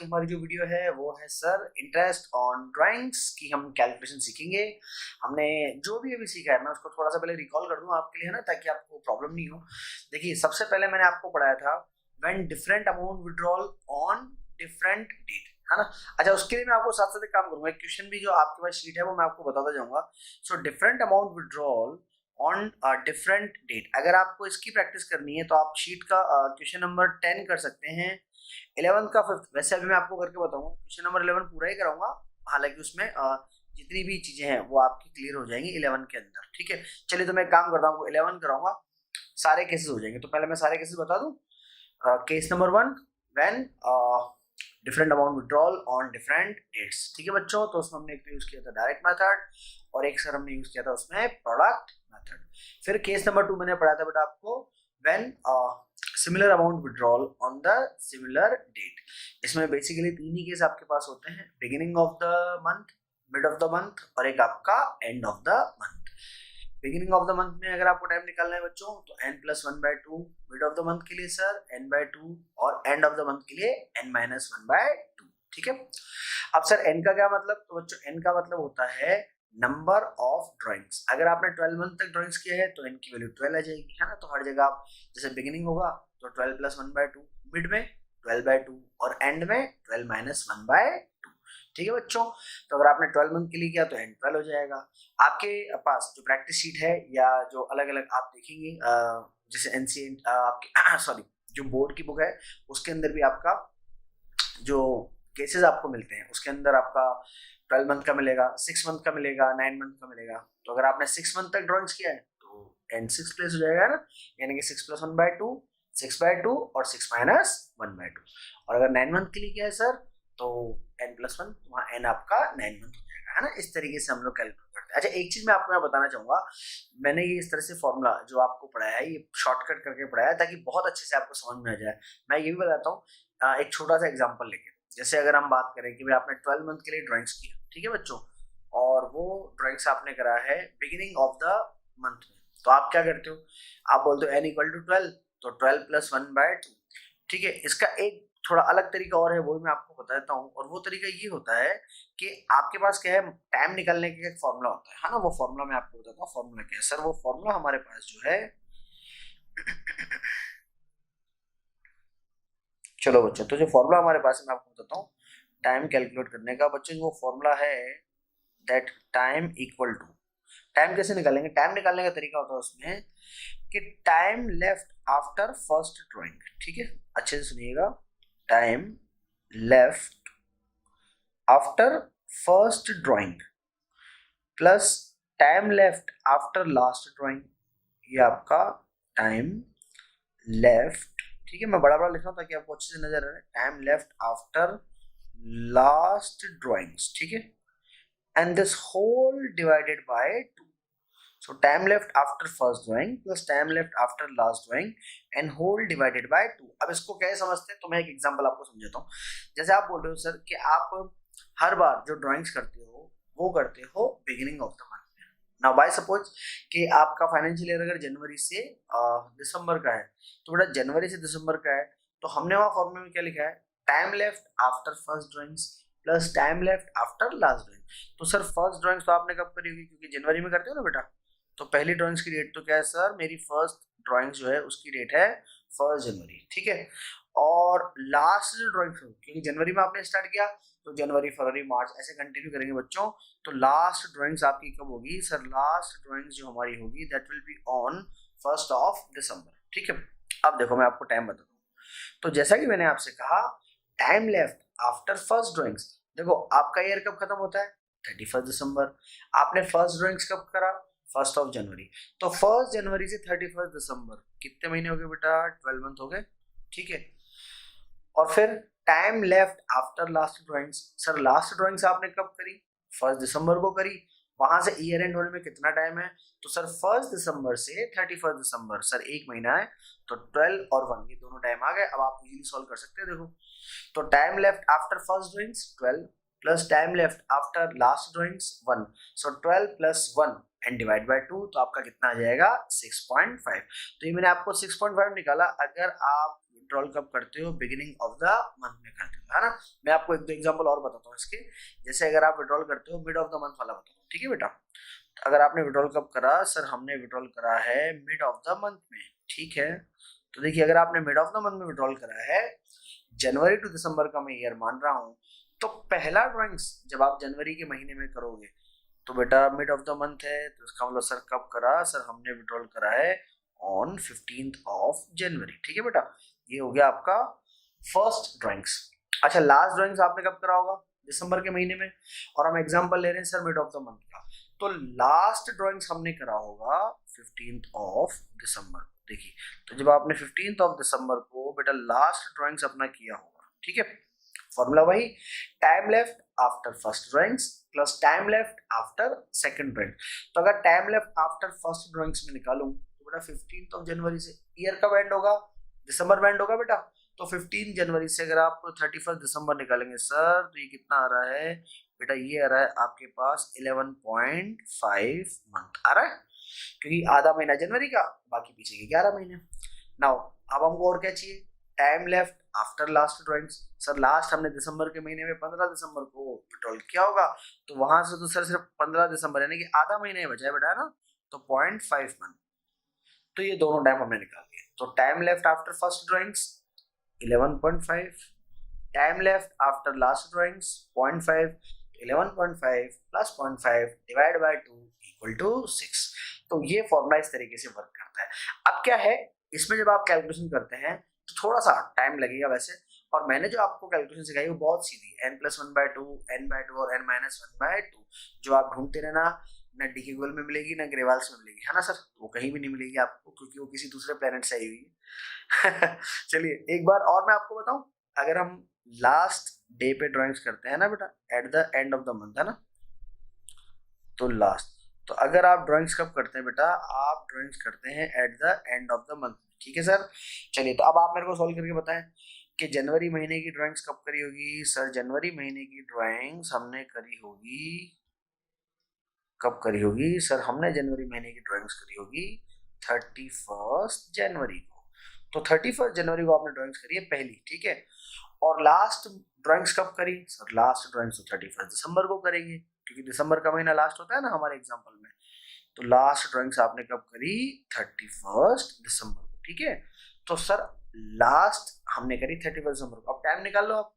की हमारी जो वीडियो है वो है सर इंटरेस्ट ऑन ड्राइंग्स की हम कैलकुलेशन सीखेंगे। हमने जो भी अभी सीखा है मैं उसको थोड़ा सा पहले रिकॉल कर दूं आपके लिए, है ना, ताकि आपको प्रॉब्लम नहीं हो। देखिए, सबसे पहले मैंने आपको पढ़ाया था when different amount withdrawal on different date, है ना। अच्छा, उसके लिए मैं आपको साथ साथ एक काम करूंगा, क्वेश्चन भी जो आपके पास शीट है वो मैं आपको बताता जाऊंगा। So different amount withdrawal on different date, अगर आपको इसकी प्रैक्टिस करनी है तो आप शीट का क्वेश्चन नंबर 10 कर सकते हैं, 11 का 5th। वैसे अभी मैं आपको करके बताऊंगा, क्वेश्चन नंबर 11 पूरा ही कराऊंगा, हालांकि उसमें जितनी भी चीजें हैं वो आपकी क्लियर हो जाएंगी 11 के अंदर। ठीक है, चलिए तो मैं एक काम करता हूँ, 11 कराऊंगा, सारे केसेस हो जाएंगे। तो पहले मैं सारे केसेस बता दूं। Case number 1, when different amount withdrawal on different dates. ठीक है बच्चों, तो उसमें हमने एक यूज किया था डायरेक्ट मेथड और एक सर हमने यूज किया था उसमें प्रोडक्ट मेथड। फिर केस नंबर 2 मैंने पढ़ा था बेटा आपको when similar amount withdrawal on the similar date. इसमें बेसिकली तीन ही केस आपके पास होते हैं, beginning of the month, mid of the month और एक आपका end of the month. Beginning of the month में अगर आपको टाइम निकालना है बच्चों तो n+1/2, mid of the month के लिए सर n/2 और एंड ऑफ द मंथ के लिए n-1/2। ठीक है, अब सर n का क्या मतलब, तो बच्चों n का मतलब होता है नंबर ऑफ ड्राइंग्स। अगर आपने 12 मंथ तक ड्राइंग्स किया है तो n की वैल्यू 12 आ जाएगी, है ना। तो हर जगह आप जैसे बिगिनिंग होगा तो 12+1/2, मिड में 12/2 और एंड में 12-1/2। ठीक है बच्चों, तो अगर आपने 12 मंथ के लिए किया तो एंड 12 हो जाएगा। आपके पास जो प्रैक्टिस शीट है या जो अलग अलग आप देखेंगे, जैसे एनसीएंट आपके सॉरी जो बोर्ड की बुक है उसके अंदर भी आपका जो केसेस आपको मिलते हैं उसके अंदर आपका 12 मंथ का मिलेगा, 6 मंथ का मिलेगा, 9 मंथ का मिलेगा। तो अगर आपने 6 मंथ तक ड्रॉइंग्स किया है तो एन 6 प्लेस हो जाएगा ना, यानी कि 6+1/2, 6/2 और 6-1/2। और अगर 9 मंथ के लिए किया है सर तो n+1, वहाँ n आपका 9 मंथ हो जाएगा, है ना। इस तरीके से हम लोग कैलकुलेट करते हैं। अच्छा, एक चीज मैं आपको यहाँ बताना चाहूंगा, मैंने ये इस तरह से फॉर्मूला जो आपको पढ़ाया है ये शॉर्टकट करके पढ़ाया है ताकि बहुत अच्छे से आपको समझ में आ जाए। मैं ये भी बताता हूँ एक छोटा सा एग्जाम्पल लेके। जैसे अगर हम बात करें कि भाई आपने 12 मंथ के लिए ड्राइंग्स किया, ठीक है बच्चों, और वो ड्राइंग्स आपने करा है बिगिनिंग ऑफ द मंथ में, तो आप क्या करते हो, आप बोलते हो n=12, तो 12+1/2। ठीक है, इसका एक थोड़ा अलग तरीका और है, वो मैं आपको बताता हूँ। और वो तरीका ये होता है कि आपके पास क्या है, टाइम निकालने का एक फॉर्मूला होता है ना। वो फॉर्मूला मैं आपको बताता हूँ, फॉर्मूला क्या है सर। वो फॉर्मूला हमारे पास जो है चलो बच्चों, तो जो फॉर्मूला हमारे पास है मैं आपको बताता हूँ टाइम कैलकुलेट करने का। बच्चों वो फॉर्मूला है that time equal to, time कैसे निकालेंगे, टाइम निकालने का तरीका होता है उसमें कि time left after first drawing. ठीक है, अच्छे से सुनिएगा, time left after first drawing plus time left after last drawing, ये आपका टाइम लेफ्ट। ठीक है, मैं बड़ा बड़ा लिख रहा हूँ ताकि आपको अच्छे से नजर आ रहा है, time left after last drawings. ठीक है, and this whole divided by 2। So time left after first drawing plus time left after last drawing and whole divided by 2। अब इसको कैसे समझते हैं, तो मैं एक एग्जांपल आपको समझाता हूँ। जैसे आप बोल रहे हो सर कि आप हर बार जो ड्राइंग्स करते हो वो करते हो बिगिनिंग ऑफ द मंथ में। नाउ बाय सपोज कि आपका फाइनेंशियल ईयर अगर जनवरी से दिसंबर का है, तो बेटा जनवरी से दिसंबर का है, तो हमने वहाँ फॉर्मूले में क्या लिखा है, time left after first drawings plus time left after last drawing. तो सर फर्स्ट ड्राइंग्स तो आपने कब करी होगी, क्योंकि जनवरी में करते हो ना बेटा, तो पहली ड्राइंग्स की डेट तो क्या है सर, मेरी फर्स्ट ड्राइंग जो है उसकी डेट है 1 जनवरी। ठीक है, और लास्ट जो ड्राइंग्स हो, क्योंकि जनवरी में आपने स्टार्ट किया तो जनवरी फरवरी मार्च ऐसे कंटिन्यू करेंगे बच्चों, तो लास्ट ड्राइंग्स आपकी कब होगी सर, लास्ट ड्राइंग्स जो हमारी होगी that will be on 1st of December. ठीक है, अब देखो मैं आपको टाइम बताता हूँ। तो जैसा कि मैंने आपसे कहा time left after first drawings, देखो आपका ईयर कब खत्म होता है 31 दिसंबर, आपने फर्स्ट ड्राइंग्स कब करा 1st ऑफ जनवरी, तो 1st जनवरी से 31 दिसंबर कितने महीने हो गए बेटा, 12 मंथ हो गए। ठीक है, और फिर time left after last drawings, sir last drawings आपने कब करी 1 दिसंबर को करी, वहां से ईयर एंड होने में कितना टाइम है, तो सर 1 दिसंबर से 31 दिसंबर सर एक महीना है, तो 12 और 1 ये दोनों टाइम आ गए। अब आप इजीली सॉल्व कर सकते हैं, देखो तो time left after first drawings 12 plus time left after last drawings 1, so 12 + 1 and divide by 2, तो आपका कितना आ जाएगा 6.5। तो ये मैंने आपको 6.5 निकाला। अगर आप विड्रॉल कब करते हो, बिगिनिंग ऑफ द मंथ में करते हो, है ना। मैं आपको एक दो एग्जांपल और बताता हूँ इसके। जैसे अगर आप विड्रॉल करते हो, मिड ऑफ द मंथ वाला बताता हूँ, ठीक है बेटा। अगर आपने विड्रॉल कब करा, सर हमने विड्रॉल करा है मिड ऑफ द मंथ में, ठीक है। तो देखिए अगर आपने मिड ऑफ द मंथ में विड्रॉल करा है, जनवरी टू दिसंबर का मैं ईयर मान रहा हूँ, तो पहला ड्रॉइंग्स जब आप जनवरी के महीने में करोगे तो बेटा मिड ऑफ द मंथ है, तो इसका मतलब सर कब करा, सर हमने विड्रॉल करा है ऑन 15th ऑफ जनवरी, ठीक है बेटा। ये हो गया आपका फर्स्ट ड्रॉइंग्स। अच्छा, लास्ट ड्रॉइंग्स आपने कब करा होगा, दिसंबर के महीने में, और हम एग्जांपल ले रहे हैं sir mid of the month का, तो लास्ट ड्रॉइंग्स हमने करा होगा 15th ऑफ दिसंबर। देखिए तो जब आपने 15th ऑफ दिसंबर को बेटा लास्ट ड्रॉइंग्स अपना किया होगा, ठीक है। फॉर्मूला वही, time left after first drawings plus time left after second drawing. तो अगर time left after first drawings में निकालूं तो बेटा 15th ऑफ जनवरी से ईयर कब एंड होगा, दिसंबर में एंड होगा बेटा। तो 15 जनवरी से अगर आप 31 दिसंबर निकालेंगे सर, तो ये कितना आ रहा है बेटा, ये आ रहा है आपके पास 11.5 मंथ आ रहा है, क्योंकि आधा महीना जनवरी का, बाकी पीछे के 11 महीने। नाउ अब हमको और क्या चाहिए, time left after last drawings. Sir last हमने दिसंबर के महीने में 15 दिसंबर को विड्रॉल किया होगा, तो वहां से तो सर सिर्फ 15 दिसंबर यानी कि आधा महीना ही बचा है बेटा, है ना। तो 0.5 मंथ, तो ये दोनों टाइम हमने निकाल दिए। तो time left after first drawings 11.5, time left after last drawings 0.5, 11.5 plus 0.5 divide by 2 equal to 6। तो ये फॉर्मूला इस तरीके से वर्क करता है। अब क्या है, इसमें जब आप कैलकुलेशन करते हैं तो थोड़ा सा टाइम लगेगा वैसे, और मैंने जो आपको कैलकुलेशन सिखाई वो बहुत सीधी, n+1/2, n/2 और n-1/2, जो आप ढूंढते रहना, ना डी के गूगल में मिलेगी ना ग्रेवाल्स में मिलेगी, है ना सर। वो कहीं भी नहीं मिलेगी आपको, क्योंकि वो किसी दूसरे प्लेनेट से आई हुई है। चलिए एक बार और मैं आपको बताऊं, अगर हम लास्ट डे पे ड्राइंग्स करते हैं ना बेटा, at the end of the month, है ना, तो लास्ट, तो अगर आप ड्राइंग्स कब करते हैं बेटा, आप ड्राइंग्स करते हैं at the end of the month, ठीक है सर। चलिए तो अब आप मेरे को सॉल्व करके बताएं कि जनवरी महीने की ड्राइंग्स कब करी होगी। सर जनवरी महीने की ड्राइंग्स हमने करी होगी, कब करी होगी सर, हमने जनवरी महीने की ड्राइंग्स करी होगी 31 जनवरी को। तो 31 जनवरी को आपने ड्राइंग्स करी है पहली, ठीक है। और लास्ट ड्राइंग्स कब करी सर, लास्ट ड्राइंग्स तो 31 दिसंबर को करेंगे, क्योंकि दिसंबर का महीना लास्ट होता है ना हमारे एग्जाम्पल में। तो लास्ट ड्राइंग्स आपने कब करी, 31 दिसंबर को, ठीक है। तो सर लास्ट हमने करी 31 दिसंबर को। अब टाइम निकाल लो आप,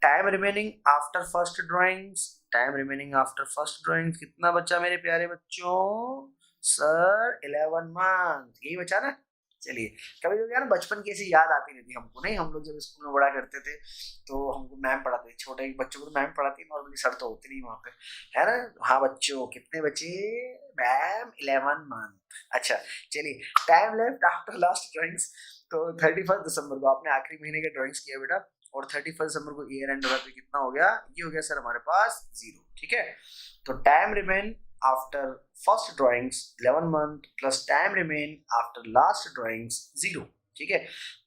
time remaining after first drawings, time remaining after first drawings कितना बचा मेरे प्यारे बच्चों, सर 11 मंथ, यही बचा ना। चलिए कभी कभी ना बचपन की ऐसी याद आती रहती हमको, नहीं, हम लोग जब स्कूल में पढ़ा करते थे तो हमको मैम पढ़ाते थे, छोटे बच्चों को तो मैम पढ़ाती है नॉर्मली, सर तो होते नहीं वहाँ पे, है ना। हाँ बच्चों कितने बचे, मैम 11 मंथ। अच्छा चलिए, time left after last drawings, तो 31 दिसंबर को आपने आखिरी महीने के ड्राइंग्स किया बेटा, और 31 दिसंबर को ईयर एंड होगा, तो कितना हो गया, ये हो गया सर हमारे पास 0, ठीक है। तो time remain after first drawings 11 month plus time remain after last drawings 0, ठीक है।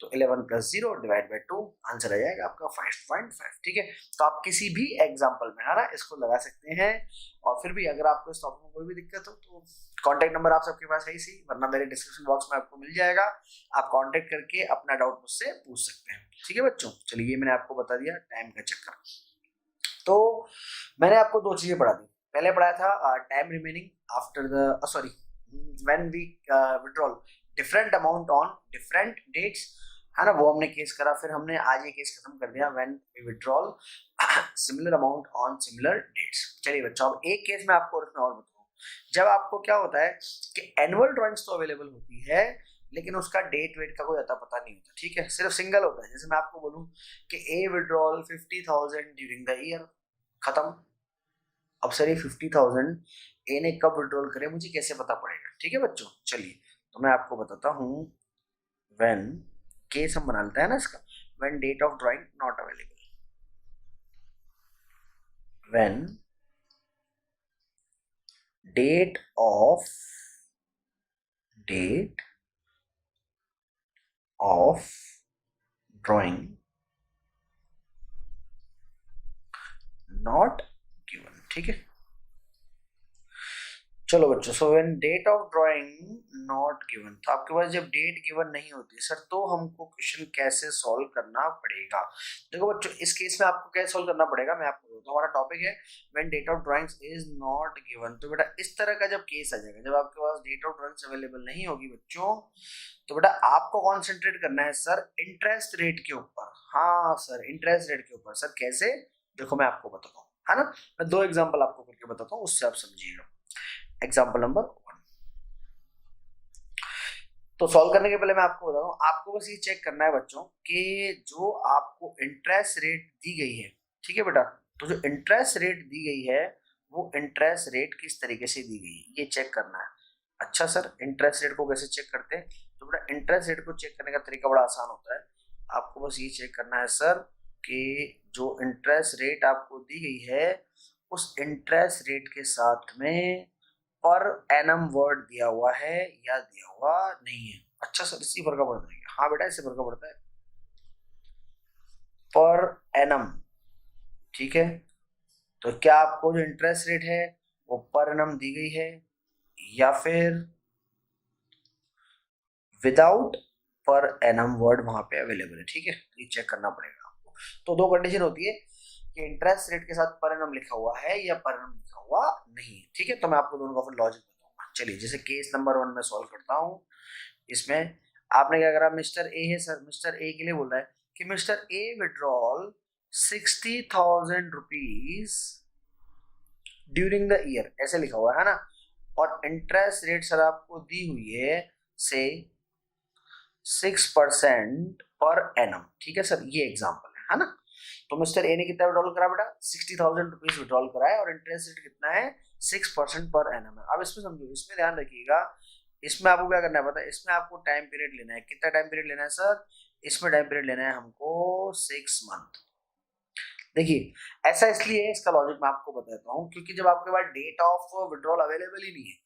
तो 11 प्लस 0 डिवाइड बाय 2, आंसर आ जाएगा आपका 5.5, ठीक है। तो आप किसी भी एग्जाम्पल में, है ना, इसको लगा सकते हैं। और फिर भी अगर आपको इस टॉपिक में कोई भी दिक्कत हो तो कॉन्टेक्ट नंबर आप सबके पास है ही सी, वरना मेरे डिस्क्रिप्शन बॉक्स में आपको मिल जाएगा, आप कॉन्टेक्ट करके अपना डाउट मुझसे पूछ सकते हैं, ठीक है बच्चों। चलिए ये मैंने आपको बता दिया टाइम का चक्कर। तो मैंने आपको दो चीजें पढ़ा दी, पहले पढ़ाया था time remaining after the sorry when we withdrawal different amount on different dates, है ना, वो हमने केस करा। फिर हमने आज ये केस खत्म कर दिया when we withdrawal similar amount on similar dates. चलिए बच्चों अब एक केस में आपको और बताऊं, जब आपको क्या होता है कि एनुअल ड्राइंग्स तो अवेलेबल होती है, लेकिन उसका डेट वेट का कोई अता पता नहीं होता, ठीक है, सिर्फ सिंगल होता है। जैसे मैं आपको बोलूं कि ए विड्रॉल 50,000 ड्यूरिंग द ईयर, खत्म। अब सर ये 50,000 ए ने कब विड्रॉल करे मुझे कैसे पता पड़ेगा, ठीक है बच्चों। चलिए तो मैं आपको बताता हूँ, व्हेन केस हम बना लेते हैं ना इसका, when date of drawing not available, when date of drawing not given, ठीक है। चलो बच्चों, so when date of drawing not given, तो आपके पास जब डेट गिवन नहीं होती सर, तो हमको क्वेश्चन कैसे सॉल्व करना पड़ेगा। देखो बच्चों, इस केस में आपको कैसे सॉल्व करना पड़ेगा मैं आपको बताता हूं। हमारा टॉपिक है when date of drawings is not given. तो बेटा इस तरह का जब केस आ जाएगा, जब आपके पास डेट ऑफ ड्राइंग्स अवेलेबल नहीं होगी बच्चों, तो बेटा आपको कॉन्सेंट्रेट करना है सर इंटरेस्ट रेट के ऊपर। हाँ सर, इंटरेस्ट रेट के ऊपर। सर कैसे? देखो मैं आपको बताता हूँ, है ना। मैं दो एग्जांपल आपको करके बताता हूँ, उससे आप समझिएगा। Example number 1। तो सॉल्व करने के पहले मैं आपको बता दूं, आपको बस ये चेक करना है बच्चों कि जो आपको इंटरेस्ट रेट दी गई है, ठीक है बेटा, तो जो इंटरेस्ट रेट दी गई है वो इंटरेस्ट रेट किस तरीके से दी गई है, ये चेक करना है। अच्छा सर, इंटरेस्ट रेट को कैसे चेक करते हैं? तो बेटा इंटरेस्ट रेट को चेक करने का तरीका बड़ा आसान होता है। आपको बस ये चेक करना है सर कि जो इंटरेस्ट रेट आपको दी गई है उस इंटरेस्ट रेट के साथ में पर एनम वर्ड दिया हुआ है या दिया हुआ नहीं है। अच्छा सर, इसी पर का पड़ता है? हाँ बेटा, इसी पर का पड़ता है, पर एनम। ठीक है, तो क्या आपको जो इंटरेस्ट रेट है वो पर एनम दी गई है या फिर विदाउट पर एनम वर्ड वहां पे अवेलेबल है? ठीक है, ये चेक करना पड़ेगा आपको। तो दो कंडीशन होती है कि इंटरेस्ट रेट के साथ पर एनम लिखा हुआ है या पर एनम लिखा हुआ नहीं है। ठीक है, तो मैं आपको दोनों का फिर लॉजिक बताऊंगा। चलिए, जैसे केस नंबर 1 में सॉल्व करता हूँ। इसमें आपने क्या करा, मिस्टर ए है सर, मिस्टर ए के लिए बोल रहा है कि mister A withdrawal 60,000 rupees during the year, ऐसे लिखा हुआ है ना। और इंटरेस्ट रेट सर आपको दी हुई है से 6% पर एनम। ठीक है सर, ये एग्जाम्पल है ना। तो मिस्टर ए ने कितना विड्रॉल करा बेटा? 60,000 रुपीज विड्रॉल करा है और इंटरेस्ट रेट कितना है? 6% पर एनम है। अब इसमें समझो, इसमें ध्यान रखिएगा, इसमें आपको क्या करना है पता है? इसमें आपको टाइम पीरियड लेना है। कितना टाइम पीरियड लेना है सर? इसमें टाइम पीरियड लेना है हमको 6 मंथ। देखिए ऐसा इसलिए है, इसका लॉजिक मैं आपको बताता हूँ, क्योंकि जब आपके पास डेट ऑफ विड्रॉल अवेलेबल ही नहीं है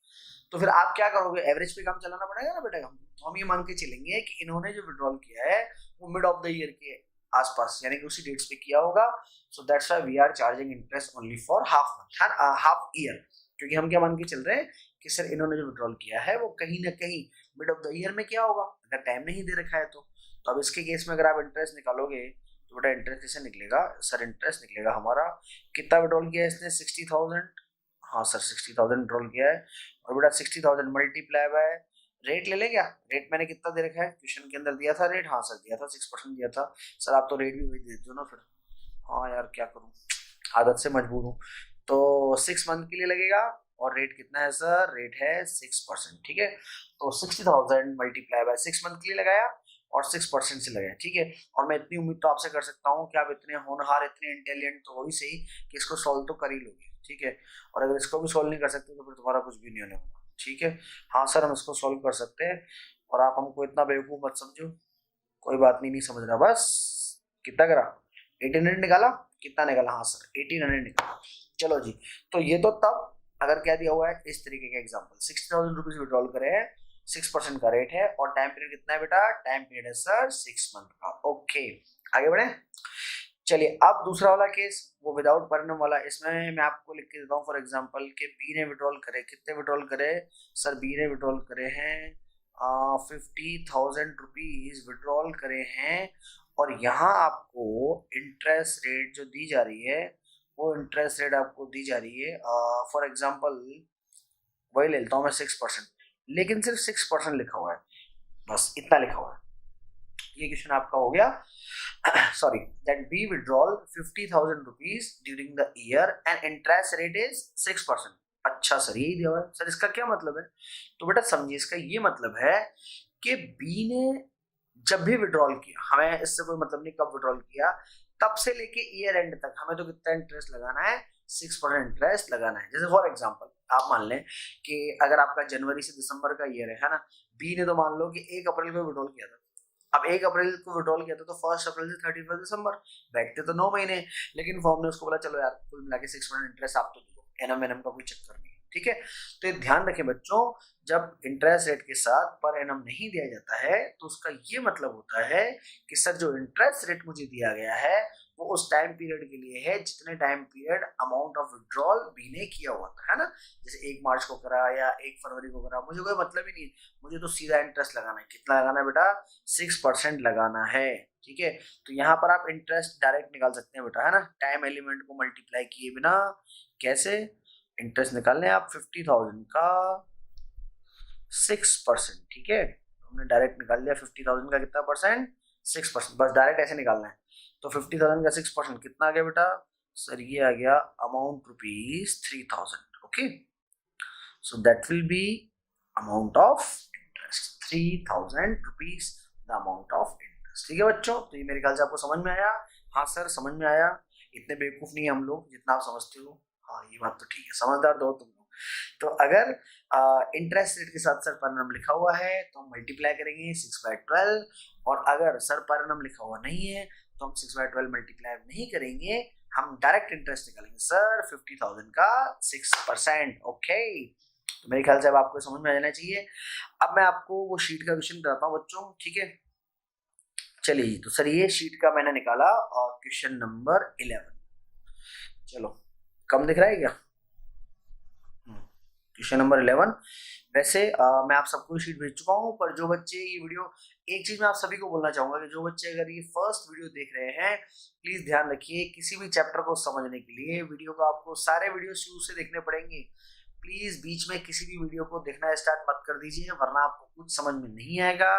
तो फिर आप क्या करोगे? एवरेज पे काम चलाना पड़ेगा ना बेटा। हम ये मान के चलेंगे कि इन्होंने जो विड्रॉल किया है वो मिड ऑफ द ईयर के आसपास, यानी कि उसी डेट्स पे किया होगा। So that's why we are charging interest only for half year. क्योंकि हम क्या मान के चल रहे हैं कि सर इन्होंने जो विड्रॉल किया है वो कहीं ना कहीं मिड ऑफ द ईयर में किया होगा, अगर टाइम नहीं दे रखा है तो अब इसके केस में अगर आप इंटरेस्ट निकालोगे तो बेटा इंटरेस्ट कैसे निकलेगा सर? इंटरेस्ट निकलेगा हमारा, कितना विड्रॉल किया है इसने? 60,000। हाँ सर, 60,000 विड्रॉल किया है और बेटा 60,000 मल्टीप्लाई बाय रेट ले लें क्या? रेट मैंने कितना दे रखा है? क्वेश्चन के अंदर दिया था रेट। हाँ सर दिया था, 6% दिया था। सर आप तो रेट भी वही देते हो ना फिर। हाँ यार क्या करूँ, आदत से मजबूर हूँ। तो 6 मंथ के लिए लगेगा और रेट कितना है सर? रेट है 6%। ठीक है, तो 60,000 मल्टीप्लाई बाय 6 मंथ के लिए लगाया और 6% से लगाया। ठीक है, और मैं इतनी उम्मीद तो आपसे कर सकता हूँ कि आप इतने होनहार, इतने इंटेलिजेंट तो हो ही सही कि इसको सॉल्व तो कर ही लोगे। ठीक है, और अगर इसको भी सॉल्व नहीं कर सकते तो फिर तुम्हारा कुछ भी नहीं होने वाला। ठीक है, हाँ सर हम इसको सॉल्व कर सकते हैं और आप हमको इतना बेवकूफ मत समझो। कोई बात नहीं, नहीं समझ रहा बस। कितना करा? 1800 निकाला? कितना निकाला? हाँ सर 1800 निकाला। चलो जी, तो ये तो तब अगर क्या दिया हुआ है इस तरीके का एग्जाम्पल, 60,000 रुपीज विड्रॉल करे हैं, 6% का रेट है और टाइम पीरियड कितना है बेटा? टाइम पीरियड है सर 6 मंथ का। ओके, आगे बढ़े। चलिए अब दूसरा वाला केस, वो विदाउट परिणाम वाला। इसमें मैं आपको लिख के देता हूँ फॉर एग्जांपल कि बी ने विड्रॉल करे, कितने विड्रॉल करे सर? बी ने विड्रॉल करे हैं 50,000 रुपीज विड्रॉल करे हैं और यहाँ आपको इंटरेस्ट रेट जो दी जा रही है वो इंटरेस्ट रेट आपको दी जा रही है फॉर एग्जांपल वही ले लेता हूँ मैं 6%, लेकिन सिर्फ 6% लिखा हुआ है, बस इतना लिखा हुआ है। ये क्वेश्चन आपका हो गया। Sorry, that B withdrawal 50,000 rupees during the year and interest rate is 6%। अच्छा सर, यही दिया हुआ है सर, इसका क्या मतलब है? तो बेटा समझिए, इसका ये मतलब है कि बी ने जब भी विड्रॉल किया, हमें इससे कोई मतलब नहीं कब विड्रॉल किया, तब से लेके ईयर एंड तक हमें तो कितना इंटरेस्ट लगाना है? 6% इंटरेस्ट लगाना है। जैसे फॉर एग्जांपल आप मान लें कि अगर आपका जनवरी से दिसंबर का ईयर है ना, बी ने तो मान लो कि 1 अप्रैल को विड्रॉल किया था। अब 1 अप्रैल को विड्रॉल किया था तो 1 अप्रैल से 31 दिसंबर बैठते तो 9 महीने, लेकिन फॉर्म ने उसको बोला चलो यार कुल मिला के 6% इंटरेस्ट आप तो दो, एनम एनम का कोई चक्कर नहीं है। ठीक है, तो ये ध्यान रखें बच्चों, जब इंटरेस्ट रेट के साथ पर एनम नहीं दिया जाता है तो उसका ये मतलब होता है कि सर जो इंटरेस्ट रेट मुझे दिया गया है वो उस टाइम पीरियड के लिए है जितने time period amount of withdrawal B ने किया हुआ था, है ना। जैसे 1 मार्च को करा या 1 फरवरी को करा, मुझे कोई मतलब ही नहीं, मुझे तो सीधा इंटरेस्ट लगाना है। कितना लगाना है बेटा? 6% लगाना है, ठीक है। तो यहाँ पर आप इंटरेस्ट डायरेक्ट निकाल सकते हैं बेटा, है ना, टाइम एलिमेंट को मल्टीप्लाई किए बिना। कैसे इंटरेस्ट निकालने आप? 50,000 का 6%, ठीक है। हमने डायरेक्ट निकाल लिया 50,000 का कितना परसेंट? 6%। बस डायरेक्ट ऐसे निकालना है। तो 50,000 का 6% कितना आ गया बेटा? सर ये आ गया amount rupees 3,000। Okay, so that will be amount of interest 3,000 rupees, the amount of interest. ठीक है बच्चों, तो ये मेरे ख्याल से आपको समझ में आया। हाँ सर समझ में आया, इतने बेवकूफ नहीं है हम लोग जितना आप समझते हो। हाँ ये बात तो ठीक है, समझदार दो तुम लोग। तो अगर इंटरेस्ट रेट के साथ सर पर नम लिखा हुआ है तो हम मल्टीप्लाई करेंगे 6/12, और अगर सर पर नम लिखा हुआ नहीं है तो हम 6/12 मल्टीप्लाई नहीं करेंगे, हम डायरेक्ट इंटरेस्ट निकालेंगे सर 50,000 का 6%। ओके, तो मेरे ख्याल से अब आपको समझ में आ जाना चाहिए। अब मैं आपको वो शीट का क्वेश्चन कराता हूँ बच्चों, ठीक है। चलिए, तो सर ये शीट का मैंने निकाला और क्वेश्चन नंबर 11। चलो, कम दिख रहा है क्या? Question number 11। वैसे मैं आप सबको शीट भेज चुका हूँ, पर जो बच्चे ये वीडियो, एक चीज मैं आप सभी को बोलना चाहूंगा कि जो बच्चे अगर ये फर्स्ट वीडियो देख रहे हैं, प्लीज ध्यान रखिए, किसी भी चैप्टर को समझने के लिए वीडियो को आपको सारे वीडियो शुरू से देखने पड़ेंगे। प्लीज बीच में किसी भी वीडियो को देखना स्टार्ट मत कर दीजिए, वरना आपको कुछ समझ में नहीं आएगा।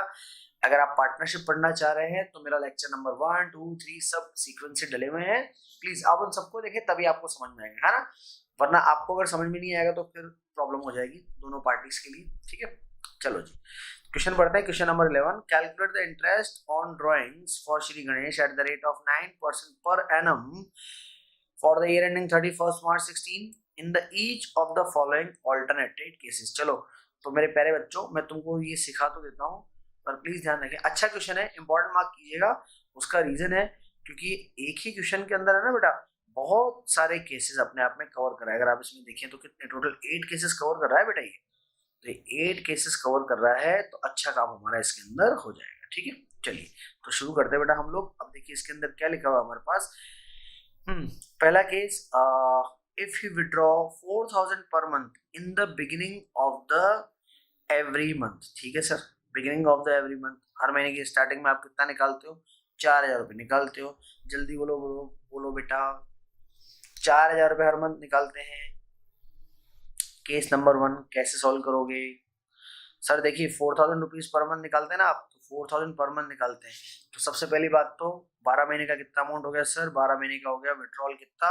अगर आप पार्टनरशिप पढ़ना चाह रहे हैं तो मेरा लेक्चर नंबर 1, 2, 3 सब सीक्वेंस से डले हुए हैं, प्लीज आप उन सबको देखें, तभी आपको समझ में आएगा, है ना। वरना आपको अगर समझ में नहीं आएगा तो फिर प्रॉब्लम हो जाएगी दोनों पार्टीज के लिए, ठीक है। चलो जी, क्वेश्चन पढ़ते हैं। Question number 11, calculate the interest on drawings for Shri Ganesh at the rate of 9% per annum for the year ending 31 March 16 in the each of the following alternated cases. चलो, तो मेरे प्यारे बच्चों, मैं तुमको ये सिखा तो देता हूँ, पर प्लीज ध्यान रखें, अच्छा क्वेश्चन है, इंपॉर्टेंट मार्क कीजिएगा। उसका रीजन है क्योंकि एक ही क्वेश्चन के अंदर है ना बेटा, बहुत सारे केसेस अपने आप में कवर कर रहा है। अगर आप इसमें देखें तो कितने टोटल 8 केसेस कवर कर रहा है बेटा ये। तो ये 8 केसेस कवर कर रहा है, तो अच्छा काम हमारा इसके अंदर हो जाएगा, ठीक है। चलिए, तो शुरू करते हैं बेटा हम लोग। अब देखिए इसके अंदर क्या लिखा हुआ है हमारे पास। पहला case, if you withdraw 4,000 per month in the beginning of the every month. ठीक है sir, beginning of the every month, हर महीने की स्टार्टिंग में आप कितना निकालते हो? 4,000 रुपये निकालते हो। जल्दी बोलो बोलो बोलो बेटा, 4,000 रुपये हर मंथ निकालते हैं। केस नंबर 1 कैसे सॉल्व करोगे? सर देखिए 4,000 रुपीज पर मंथ निकालते हैं ना आप, तो 4,000 पर मंथ निकालते हैं। तो सबसे पहली बात तो 12 महीने का कितना अमाउंट हो गया सर? 12 महीने का हो गया विड्रॉल कितना?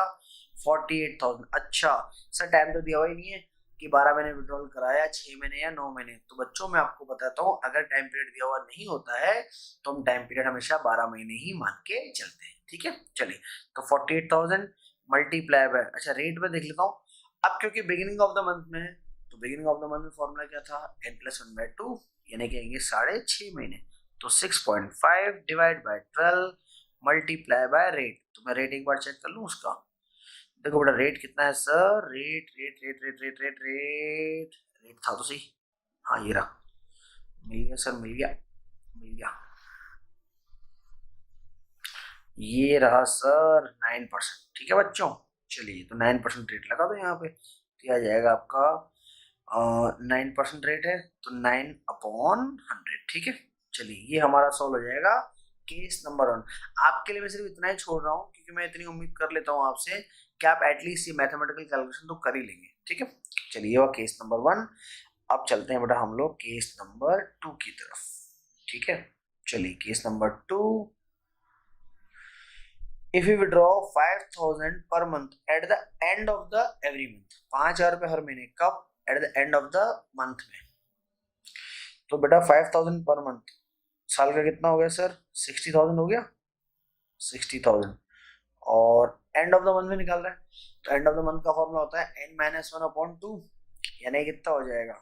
48,000। अच्छा सर, टाइम तो दिया हुआ ही नहीं है कि 12 महीने विड्रॉल कराया, 6 महीने या 9 महीने। तो बच्चों मैं आपको बताता हूँ, अगर टाइम पीरियड दिया हुआ नहीं होता है तो हम टाइम पीरियड हमेशा 12 महीने ही मान के चलते हैं, ठीक है। चलिए, तो 48,000 मल्टीप्लाई बाय, अच्छा रेट में देख लेता हूँ अब, क्योंकि बिगिनिंग ऑफ द मंथ में है, तो बिगिनिंग ऑफ द मंथ में फॉर्मूला क्या था? n+1/2, यानी कि 6.5 महीने। तो 6.5 divide by 12 multiply by rate. तो मैं रेट एक बार चेक कर लूं उसका। देखो बेटा रेट कितना है sir? Rate rate rate rate rate rate rate rate था तो सही, हाँ ये रहा, मिल गया सर, मिल गया मिल गया, ये रहा सर 9%। ठीक है बच्चों, चलिए तो 9% रेट लगा दो यहाँ पे, तो आ जाएगा आपका 9% रेट है तो 9/100। ठीक है, चलिए ये हमारा सॉल्व हो जाएगा केस नंबर 1। आपके लिए मैं सिर्फ इतना ही छोड़ रहा हूँ क्योंकि मैं इतनी उम्मीद कर लेता हूँ आपसे कि आप एटलीस्ट ये मैथमेटिकल कैलकुलेशन तो कर ही लेंगे, ठीक है। चलिए वो केस नंबर 1। अब चलते हैं बेटा हम लोग केस नंबर 2 की तरफ, ठीक है। चलिए case number 2, if you withdraw 5,000 per month at the end of the every month, 5,000 रुपए हर महीने, कब? At the end of the month में। तो बेटा 5,000 पर मंथ, साल का कितना हो गया सर? 60,000 हो गया, 60,000, और एंड ऑफ द मंथ में निकाल रहा है, तो एंड ऑफ द मंथ का फॉर्मूला होता है n-1/2, यानी कितना हो जाएगा?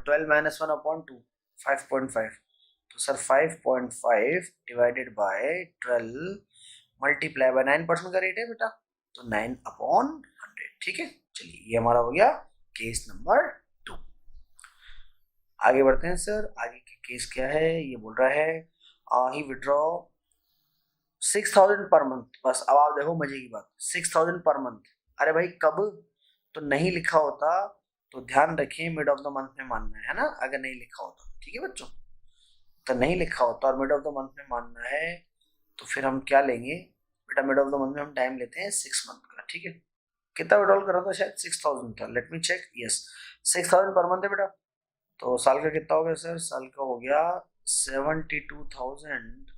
12-1/2, 5.5। तो sir 5.5 divided by 12 multiply by 9% का रेट है बेटा, तो 9/100। ठीक है, चलिए ये हमारा हो गया केस नंबर 2। आगे बढ़ते हैं सर, आगे के केस क्या है? ये बोल रहा है ही विड्रॉ 6000 पर मंथ। बस अब आप देखो मजे की बात, 6000 पर मंथ। अरे भाई कब, तो नहीं लिखा होता तो ध्यान रखिए मिड ऑफ द मंथ में मानना है ना, अगर नहीं लिखा होता तो। ठीक है बच्चों, तो नहीं लिखा होता और मिड ऑफ द मंथ में मानना है तो फिर हम क्या लेंगे बेटा, मिड ऑफ द मंथ में हम टाइम लेते हैं 6 मंथ का। ठीक है, कितना विड्रॉल करा था, शायद 6000 था, let me check. Yes, 6000 per month है बेटा। तो साल का कितना हो गया सर, साल का हो गया 72,000।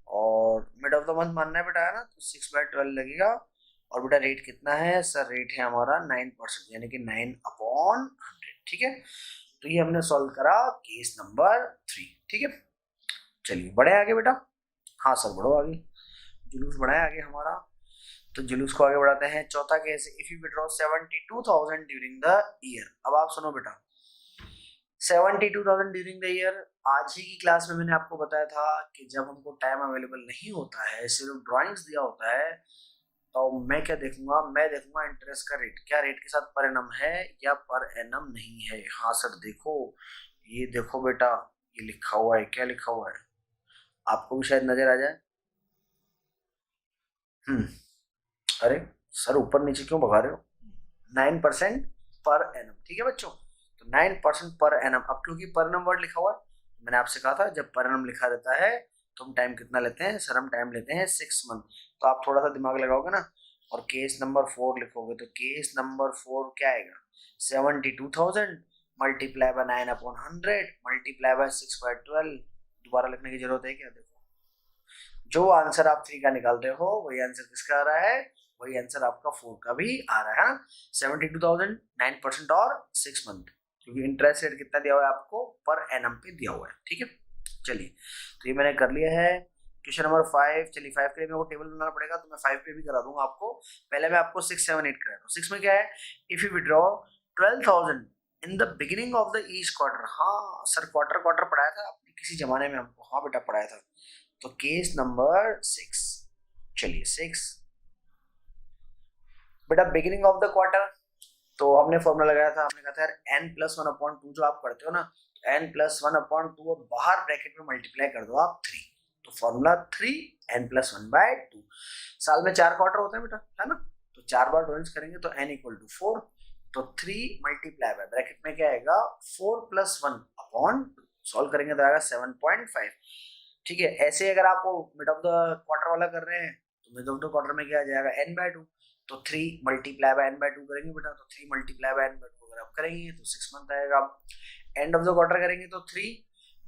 और मिड ऑफ द मंथ मानना है बेटा, है ना, तो 6/12 लगेगा। और बेटा रेट कितना है सर, रेट है हमारा 9%, यानी कि 9/100। ठीक है, तो ये हमने सॉल्व करा केस नंबर 3। ठीक है, चलिए बढ़े आगे बेटा। हाँ सर बढ़ो आगे, जुलूस बढ़ाए आगे हमारा। तो जुलूस को आगे बढ़ाते हैं। चौथा case, if you withdraw 72,000 during the year. अब आप सुनो बेटा, 72,000 ड्यूरिंग द ईयर। आज ही की क्लास में मैंने आपको बताया था कि जब हमको टाइम अवेलेबल नहीं होता है, सिर्फ ड्राइंग्स दिया होता है, तो मैं क्या देखूंगा, मैं देखूंगा इंटरेस्ट का रेट, क्या रेट के साथ पर एनम है या पर एनम नहीं है। हाँ सर देखो, ये देखो बेटा, ये लिखा हुआ है, क्या लिखा हुआ है, आपको भी शायद नजर आ जाए। अरे सर ऊपर नीचे क्यों भगा रहे हो, 9% पर एनम। ठीक है बच्चों, तो 9% पर एनम। अब क्योंकि पर एनम वर्ड लिखा हुआ है, मैंने आपसे कहा था जब पर एनम लिखा रहता है तो हम टाइम कितना लेते हैं सर, हम टाइम लेते हैं 6 मंथ। तो आप थोड़ा सा दिमाग लगाओगे ना और केस नंबर 4 लिखोगे, तो केस नंबर 4 क्या आएगा, 72,000 मल्टीप्लाई बाय 9/100 मल्टीप्लाई बाय 6/12। दोबारा लिखने की जरूरत है क्या, देखो जो आंसर आप 3 का निकाल रहे हो वही आंसर किसका आ रहा है, वही आंसर आपका 4 का भी आ रहा है। 72,000 9% और 6 मंथ, क्योंकि इंटरेस्ट रेट कितना दिया हुआ है आपको, पर एनम पे दिया हुआ है। ठीक है, चलिए तो ये मैंने कर लिया है। क्वेश्चन नंबर 5, चलिए 5 के लिए मेरे को टेबल बनाना पड़ेगा, तो मैं 5 पे भी करा दूंगा आपको। पहले मैं आपको 6 7 8 करा दूं। 6 में क्या है, if you withdraw 12,000 in the beginning of the each quarter. हाँ सर क्वार्टर क्वार्टर पढ़ाया था आपने किसी जमाने में हमको, हाँ बेटा पढ़ाया था। तो केस नंबर 6, चलिए 6 बेटा, बिगिनिंग ऑफ द क्वार्टर। तो हमने फॉर्मूला लगाया था, हमने कहा था यार n+1/2 जो आप करते हो ना, n+1/2 और बाहर ब्रैकेट में मल्टीप्लाई कर दो आप 3, तो फॉर्मूला 3n+1/2। साल में 4 क्वार्टर होते हैं बेटा, है ना, तो 4 बार ड्रॉइंग्स करेंगे तो n=4, तो 3 मल्टीप्लाई बाय ब्रैकेट में क्या आएगा 4+1/2, सॉल्व करेंगे तो आएगा 7.5। ठीक है, ऐसे अगर आप मिड ऑफ द क्वार्टर वाला कर रहे हैं तो मिड ऑफ द क्वार्टर में क्या आ जाएगा n/2, तो 3 मल्टीप्लाई बाय n/2 करेंगे बेटा, तो 3 मल्टीप्लाई बाय n/2 अगर आप करेंगे तो 6 मंथ आएगा। एंड ऑफ द क्वार्टर करेंगे तो 3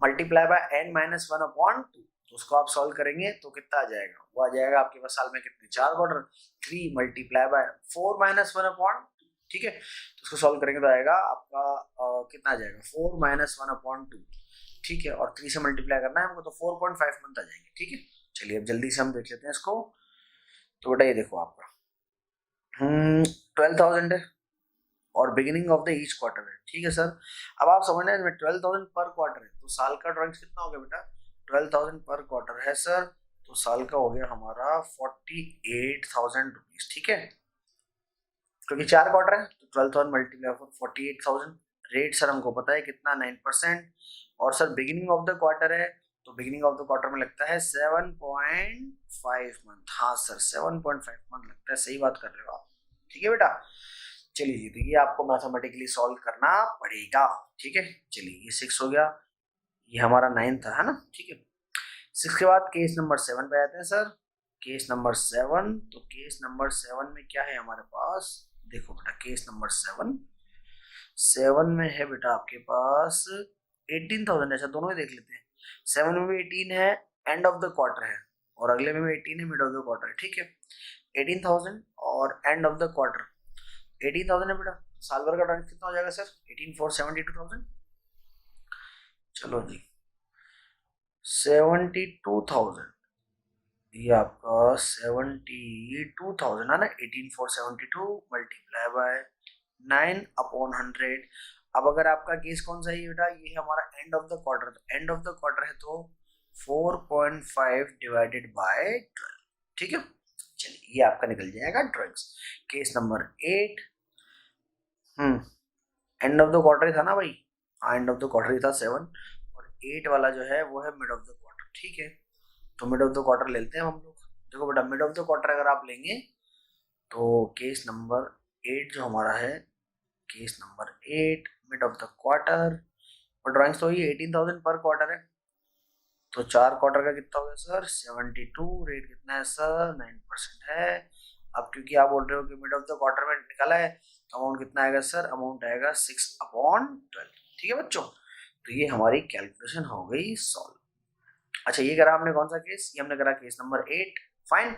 मल्टीप्लाई बाय n-1/2, तो उसको आप सॉल्व करेंगे तो कितना आ जाएगा, वो आ जाएगा आपके पास साल में कितने 4 क्वार्टर, 3 मल्टीप्लाई बाय 4-1/2। ठीक है, तो उसको सॉल्व करेंगे तो आएगा आपका कितना आ जाएगा 4-1/2। ठीक है, और 3 से मल्टीप्लाई करना है हमको, तो 4.5 मंथ आ जाएंगे। ठीक है, चलिए अब जल्दी से हम देख लेते हैं इसको। तो बेटा ये देखो आपका 12,000 है और beginning of the each quarter है। ठीक है सर, अब आप समझना है 12,000 पर क्वार्टर है, तो साल का ड्रॉइंग्स कितना हो गया बेटा, 12,000 पर क्वार्टर है सर, तो साल का हो गया हमारा 48,000 रुपीज। ठीक है, क्योंकि 4 क्वार्टर है तो 12,000 मल्टीप्लाई 48,000। रेट सर हमको पता है कितना 9%, और sir beginning of the quarter है तो बिगिनिंग ऑफ द क्वार्टर में लगता है 7.5 मंथ। हाँ सर 7.5 मंथ लगता है, सही बात कर रहे हो आप। ठीक है बेटा, चलिए तो ये आपको मैथमेटिकली सॉल्व करना पड़ेगा। ठीक है, चलिए ये 6 हो गया, ये हमारा 9 था, है ना। ठीक है, 6 के बाद केस नंबर 7 पे आते हैं सर। केस नंबर 7, तो केस नंबर 7 में क्या है हमारे पास, देखो बेटा केस नंबर 7 में है बेटा आपके पास 18,000। ऐसा दोनों ही देख लेते हैं, 7 में भी 18 है, एंड ऑफ द क्वार्टर है, और अगले में भी 18 है, मिड ऑफ द क्वार्टर है। ठीक है, 18,000 और एंड ऑफ द क्वार्टर 18,000 है बेटा, साल भर का ड्रॉइंग कितना हो जाएगा सर 18 4 72,000। चलो जी 72,000, ये आपका 72,000 है ना, 18 4 72 मल्टीप्लाई बाय 9/100। अब अगर आपका केस कौन सा है बेटा, ये है हमारा एंड ऑफ द क्वार्टर, तो एंड ऑफ द क्वार्टर है तो 4.5 डिवाइडेड बाय 12। ठीक है, चलिए ये आपका निकल जाएगा drawings. Case number 8, end of the quarter ही था ना भाई, हाँ एंड ऑफ द क्वार्टर ही था 7, और 8 वाला जो है वो है मिड ऑफ द क्वार्टर। ठीक है, तो मिड ऑफ द क्वार्टर ले लेते हैं हम लोग, देखो बेटा, मिड ऑफ द क्वार्टर अगर आप लेंगे तो केस नंबर 8 जो हमारा है, case number 8 mid of the quarter, और ड्राइंग्स तो ये 18,000 पर क्वार्टर है, तो 4 क्वार्टर का कितना हो गया सर 72, रेट कितना है सर 9% है। अब क्योंकि आप बोल रहे हो कि मिड ऑफ द क्वार्टर में निकाला है, तो अमाउंट कितना आएगा सर, अमाउंट आएगा 6/12। ठीक है बच्चों, तो ये हमारी कैलकुलेशन हो गई सॉल्व। अच्छा, ये करा हमने कौन सा केस, ये हमने करा केस नंबर 8। फाइन।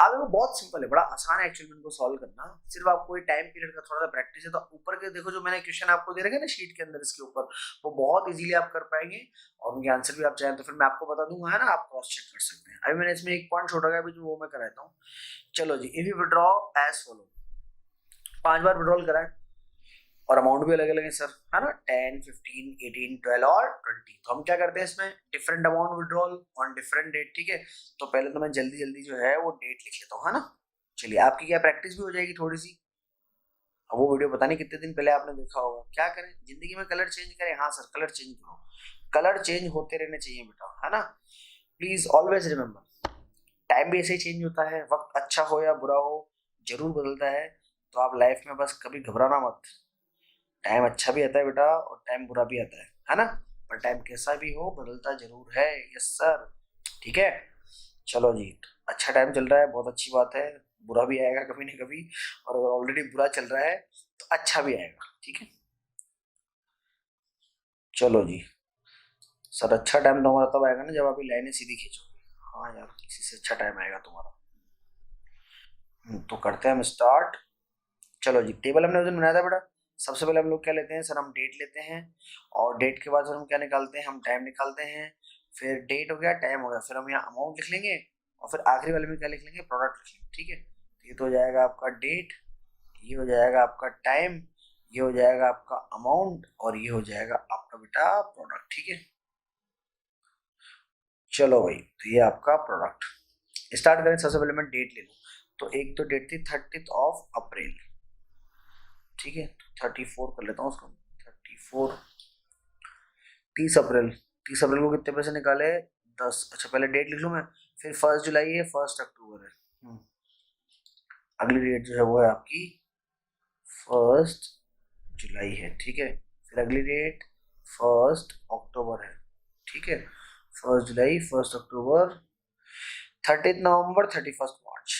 आगे वो बहुत सिंपल है, बड़ा आसान है एक्चुअली इनको सॉल्व करना, सिर्फ आपको ये टाइम पीरियड का थोड़ा सा प्रैक्टिस है। तो ऊपर के देखो जो मैंने क्वेश्चन आपको दे रखे ना शीट के अंदर, इसके ऊपर वो बहुत इजीली आप कर पाएंगे, और उनके आंसर भी आप चाहें तो फिर मैं आपको बता दूंगा, है ना, आप क्रॉस चेक कर सकते हैं। अभी मैंने इसमें एक पॉइंट छोड़ा गया, अभी जो वो मैं कराता हूँ। चलो जी, if you withdraw as follow, 5 बार विड्रॉल कराए और अमाउंट भी अलग अलग है सर, है ना, 10, 15, 18, 12 और 20। तो हम क्या करते हैं इसमें, different amount withdrawal on different date. ठीक है, तो पहले तो मैं जल्दी जल्दी जो है वो डेट लिख लेता हूँ, है ना। चलिए, आपकी क्या प्रैक्टिस भी हो जाएगी थोड़ी सी। अब वो वीडियो पता नहीं कितने दिन पहले आपने देखा होगा। क्या करें, जिंदगी में कलर चेंज करें, हाँ सर कलर चेंज करो, कलर चेंज होते रहने चाहिए बेटा, है ना। प्लीज ऑलवेज रिमेम्बर, टाइम भी ऐसे ही चेंज होता है, वक्त अच्छा हो या बुरा हो जरूर बदलता है। तो आप लाइफ में बस कभी घबराना मत, टाइम अच्छा भी आता है बेटा और टाइम बुरा भी आता है ना, पर टाइम कैसा भी हो बदलता जरूर है। यस सर, ठीक है। चलो जी, अच्छा टाइम चल रहा है, बहुत अच्छी बात है, बुरा भी आएगा कभी ना कभी, और अगर ऑलरेडी बुरा चल रहा है तो अच्छा भी आएगा। ठीक है, चलो जी सर, अच्छा टाइम तुम्हारा तब आएगा ना जब आप ये लाइनें सीधी खींचोगे। हाँ यार, इसी से अच्छा टाइम आएगा तुम्हारा। तो करते हैं हम स्टार्ट। चलो जी, टेबल हमने उस दिन बनाया था बेटा। सबसे पहले हम लोग क्या लेते हैं सर, हम डेट लेते हैं, और डेट के बाद सर हम क्या निकालते हैं, हम टाइम निकालते हैं। फिर डेट हो गया, टाइम हो गया, फिर हम यहाँ अमाउंट लिख लेंगे, और फिर आखिरी वाले में क्या लिख लेंगे, प्रोडक्ट लिख लेंगे। ठीक है, तो ये तो हो जाएगा आपका डेट, ये हो जाएगा आपका टाइम, ये हो जाएगा आपका अमाउंट, और ये हो जाएगा आपका बेटा प्रोडक्ट। ठीक है, चलो भाई, तो ये आपका प्रोडक्ट। स्टार्ट करें, सबसे पहले मैं डेट ले लूँ, तो एक तो डेट थी 30 अप्रैल। ठीक है, 34 कर लेता हूँ उसको, 34, 30 अप्रैल, 30 अप्रैल को कितने पैसे निकाले, 10। अच्छा, पहले डेट लिख लूँ मैं, फिर 1 जुलाई है, 1 अक्टूबर है। अगली डेट जो है वो है आपकी 1 जुलाई है। ठीक है, फिर अगली डेट 1 अक्टूबर है। ठीक है, 1 जुलाई, 1 अक्टूबर, 30 नवंबर, 31 मार्च।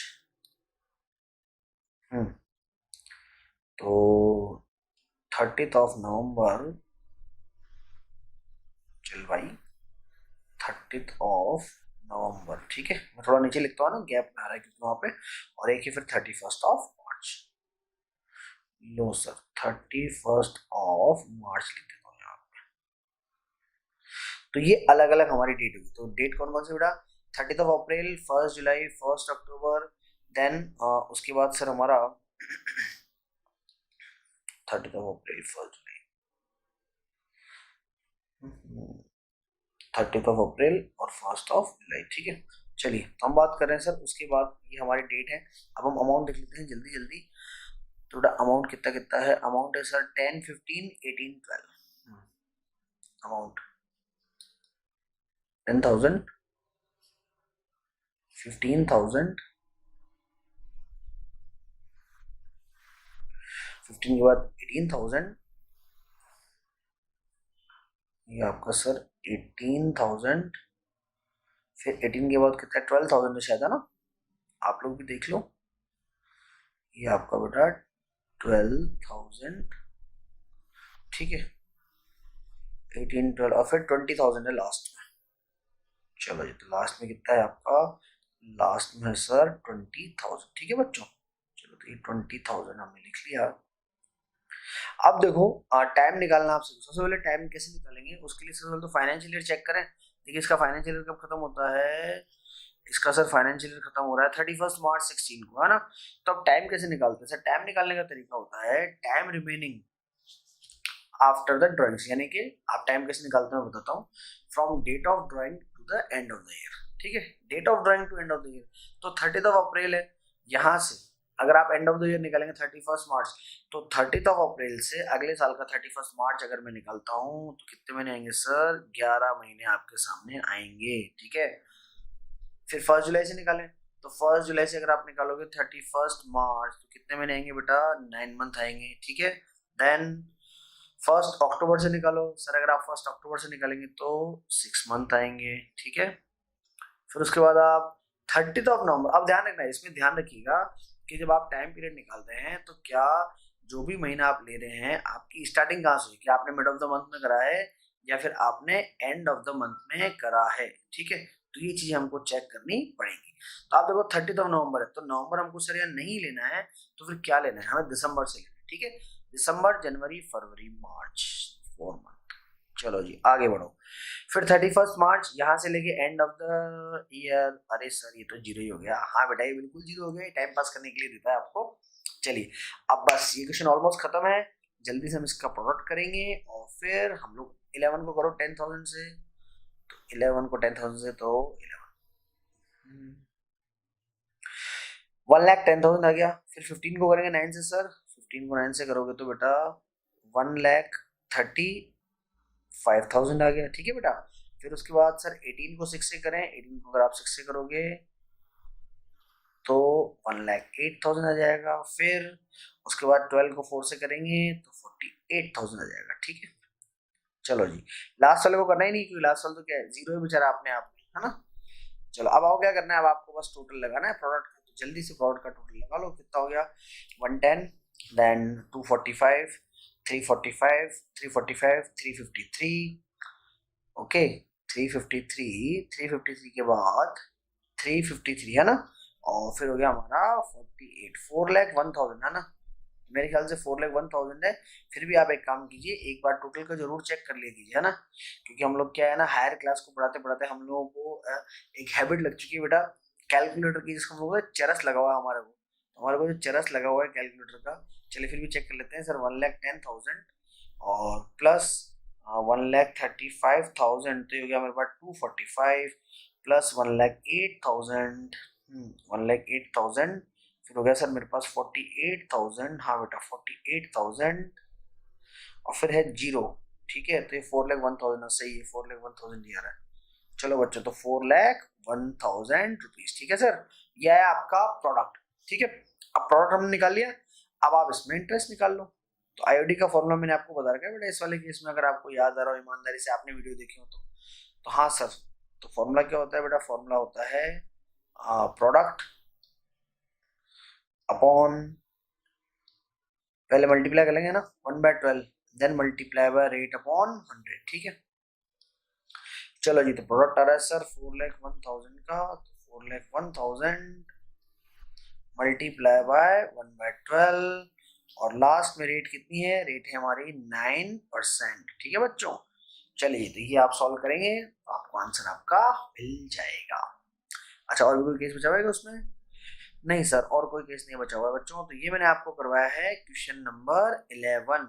हम्म तो 30 नवंबर, चल भाई, 30 नवंबर। ठीक है, मैं थोड़ा नीचे लिखता हूँ ना, गैप आ रहा है क्योंकि वहां पे, और एक ही फिर 31 मार्च। लो सर, 31 मार्च लिख देता हूँ यहाँ पे। तो ये अलग अलग हमारी डेट होगी। तो डेट कौन कौन सी बेटा, 30 अप्रैल, 1 जुलाई, 1 अक्टूबर, देन उसके बाद सर हमारा 30 अप्रैल, 1 जुलाई, 30 अप्रैल और 1 जुलाई। ठीक है, चलिए, तो हम बात कर रहे हैं सर, उसके बाद ये हमारी डेट है। अब हम अमाउंट देख लेते हैं जल्दी जल्दी। तो अमाउंट कितना कितना है, अमाउंट है सर 10, 15, 18, 12। अमाउंट 10,000, 15,000, 15 के बाद 18,000, ये आपका सर 18,000, फिर 18 के बाद कितना, 12,000 शायद, है ना, आप लोग भी देख लो। ये आपका बेटा 12,000। ठीक है, 18, 12 और फिर 20,000 है लास्ट में। चलो जी, तो लास्ट में कितना है आपका, लास्ट में है सर 20,000। ठीक है बच्चों, चलो, तो ये 20,000 हमने लिख लिया। अब देखो, टाइम निकालना आपसे, सबसे पहले टाइम कैसे निकालेंगे, उसके लिए सबसे पहले तो फाइनेंशियल ईयर चेक करें। देखिए, इसका फाइनेंशियल ईयर कब खत्म होता है, इसका सर फाइनेंशियल ईयर खत्म हो रहा है 31 मार्च 16 को, है ना। तो अब टाइम कैसे निकालते हैं सर, टाइम निकालने का तरीका होता है time remaining after the drawings, यानी कि आप टाइम कैसे निकालते हैं मैं बताता हूँ। From date of drawing to the end of the year. ठीक है, date of drawing to end of the year, तो 30 अप्रैल है, यहाँ से अगर आप एंड ऑफ द ईयर निकालेंगे 31 मार्च, तो 30 अप्रैल से अगले साल का 31 मार्च अगर मैं निकालता हूँ, तो कितने महीने आएंगे सर, 11 महीने आपके सामने आएंगे। ठीक है, फिर 1 जुलाई से निकालें, तो 1 जुलाई से अगर आप निकालोगे 31 मार्च, तो कितने महीने आएंगे बेटा? 9 मंथ आएंगे, ठीक है। देन 1 अक्टूबर से निकालो सर, अगर आप 1 अक्टूबर से निकालेंगे तो 6 मंथ आएंगे, ठीक है। फिर उसके बाद आप 30 नवंबर, अब ध्यान रखना है, इसमें ध्यान रखिएगा कि जब आप टाइम पीरियड निकालते हैं तो क्या जो भी महीना आप ले रहे हैं आपकी स्टार्टिंग कहाँ से हुई, क्या आपने मिड ऑफ द मंथ में करा है या फिर आपने एंड ऑफ द मंथ में करा है, ठीक है। तो ये चीजें हमको चेक करनी पड़ेगी। तो आप देखो 30 नवंबर है, तो नवंबर हमको सर यहाँ नहीं लेना है, तो फिर क्या लेना है? हमें दिसंबर से लेना है, ठीक है। दिसंबर, जनवरी, फरवरी, मार्च, 4 मंथ। चलो जी आगे बढ़ो। फिर 31 मार्च यहाँ से लेके एंड ऑफ द ईयर, अरे सर ये तो जीरो ही हो गया। हाँ बेटा ये बिल्कुल जीरो हो गया, टाइम पास करने के लिए देता है आपको। चलिए अब बस ये क्वेश्चन ऑलमोस्ट खत्म है, जल्दी से हम इसका प्रोडक्ट करेंगे और फिर हम लोग 11 को करो 10,000 से, तो 11 को 10,000 से तो 11 1,10,000 आ गया। फिर 15 को करेंगे 9 से सर, 15 को 9 से करोगे तो बेटा 1,35,000 आ गया, ठीक है बेटा। फिर उसके बाद सर 18 को 6 से करें, 18 को अगर आप 6 से करोगे तो 1,08,000 आ जाएगा। फिर उसके बाद 12 को 4 से करेंगे तो 48,000 आ जाएगा, ठीक है। चलो जी लास्ट वाले को करना ही नहीं, क्योंकि लास्ट वाला तो क्या है, जीरो ही बेचारा अपने आप में, है ना। चलो अब आओ क्या करना है, अब आपको बस टोटल लगाना है प्रोडक्ट का, तो जल्दी से प्रोडक्ट का टोटल लगा लो। कितना हो गया? 110, देन 245, 345, 345, 353, ओके 353, 353 के बाद 353 है ना, और फिर हो गया हमारा 48, 4,01,000 है ना। मेरे ख्याल से 4,01,000 है। फिर भी आप एक काम कीजिए, एक बार टोटल का जरूर चेक कर ले कीजिए, है ना, क्योंकि हम लोग क्या है ना, हायर क्लास को पढ़ाते पढ़ाते हम लोगों को एक हैबिट लग चुकी है बेटा कैलकुलेटर की, जिसको हम लोग चरस लगा हुआ है हमारे को, हमारे को जो चरस लगा हुआ है कैलकुलेटर का। चलिए फिर भी चेक कर लेते हैं सर, 1,10,000 और प्लस 1,35,000, तो ये हो गया मेरे पास 245 प्लस 1,08,000, 1,08,000, फिर हो गया सर मेरे पास 48,000, हाँ बेटा 48,000, और फिर है जीरो, ठीक है। तो ये 4,01,000 सही है, 4,01,000 ही आ रहा है। चलो बच्चों तो 4,01,000 रुपीज, ठीक है सर। यह है आपका प्रोडक्ट, ठीक है। अब प्रोडक्ट हमने निकाल लिया, अब आप इसमें इंटरेस्ट निकाल लो। तो आईओडी का फॉर्मूला मैंने आपको बता रखा है बेटा, इस वाले केस में अगर आपको याद आ रहा हो, ईमानदारी से आपने वीडियो देखी हो तो हाँ सर। तो फॉर्मूला क्या होता है बेटा? फॉर्मूला होता है प्रोडक्ट अपॉन, पहले मल्टीप्लाई कर लेंगे ना 1/12, then multiply by rate upon 100, ठीक है। चलो जी तो प्रोडक्ट आ रहा है सर 4,01,000 का, तो 4,01,000 मल्टीप्लाई बाय 1/12, और लास्ट में रेट कितनी है? रेट है हमारी 9%, ठीक है बच्चों। चलिए तो ये आप सॉल्व करेंगे तो आपको आंसर आपका मिल जाएगा। अच्छा और भी कोई केस बचा हुआ है उसमें? नहीं सर और कोई केस नहीं बचा हुआ है बच्चों। तो ये मैंने आपको करवाया है क्वेश्चन नंबर 11,